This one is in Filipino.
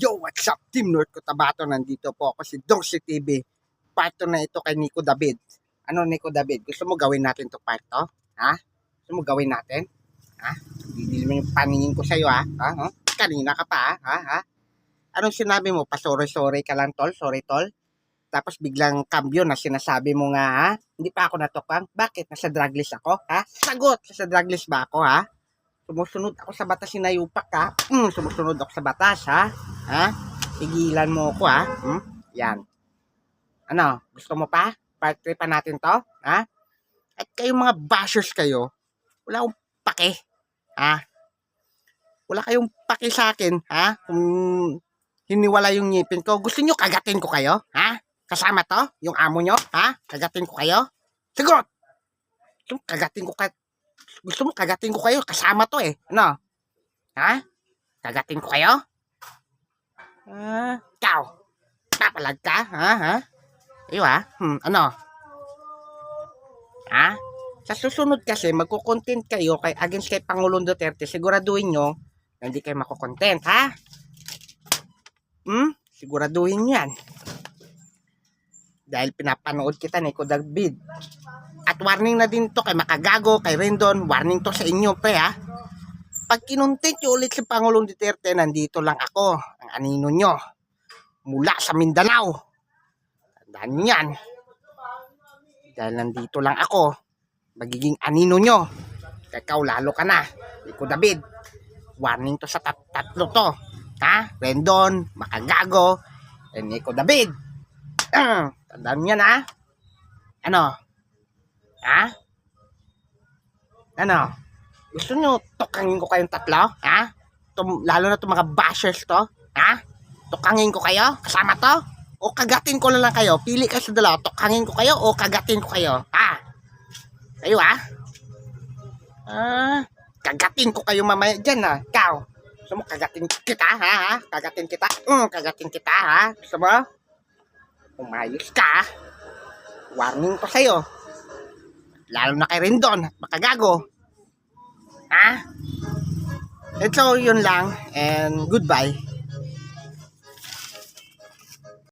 Yo, what's up, Team North Cotabato? Nandito po ako si Dorsey TV. Part 2 na ito kay Nico David. Ano, Nico David? Gusto mo gawin natin to part 2? Ha? Gusto mo gawin natin? Ha? Hindi mo yung paningin ko sa'yo, ha? Ha? Kanina ka pa, ha? Ha? Anong sinabi mo? Pa-sorry ka lang, tol? Sorry, tol? Tapos biglang cambio na sinasabi mo nga, ha? Hindi pa ako natokang. Bakit? Nasa drug list ako, ha? Sagot! Nasa drug list ba ako, ha? Sumusunod ako sa batas, sinayupak ka. Sumusunod ako sa batas, ha? Ha? Tigilan mo ako, ha? Yan. Ano? Gusto mo pa? Part 3 pa natin to? Ha? At kayong mga bashers kayo, wala akong pake. Ha? Wala kayong pake sa akin, ha? Kung hiniwala yung ngipin ko, gusto nyo kagatin ko kayo? Ha? Kasama to? Yung amo nyo? Ha? Kagatin ko kayo? Sagot! Gusto mo kagatin ko kayo? Kasama to eh. Ano? Ha? Kagatin ko kayo? Ikaw? Papalag ka? Ha? Iyo ha? Ano? Ha? Sa susunod kasi, magkukontent kayo against kay Pangulong Duterte. Siguraduhin nyo na hindi kayo makukontent, ha? Siguraduhin yan. Dahil pinapanood kita, Nico David. At warning na din to kay Makagago, kay Rendon. Warning to sa inyo, pre, ha? Pag kinontent nyo ulit si Pangulong Duterte, nandito lang ako, ang anino nyo. Mula sa Mindanao. Tandaan nyo yan. Dahil nandito lang ako, magiging anino nyo. Ikaw, lalo ka na. Nico David. Warning to sa tatlo to. Ha? Rendon, Makagago, and Nico David. Tandaan nyo na. Ano? Ha? Ano? Gusto nyo tukangin ko kayong tatlo? Ha? Lalo na itong mga bashers to? Ha? Tukangin ko kayo? Kasama to? O kagatin ko na lang kayo? Pili kayo sa dalawa. Tukangin ko kayo o kagatin ko kayo? Ha? Kayo ha? Kagatin ko kayo mamaya dyan ha? Ikaw? Gusto mo kagatin kita ha? Kagatin kita? Kagatin kita ha? Gusto mo? Umayos ka. Warning ko sa'yo. Lalo na kay Rendon at Makagago. Ha? And so, yun lang. And goodbye.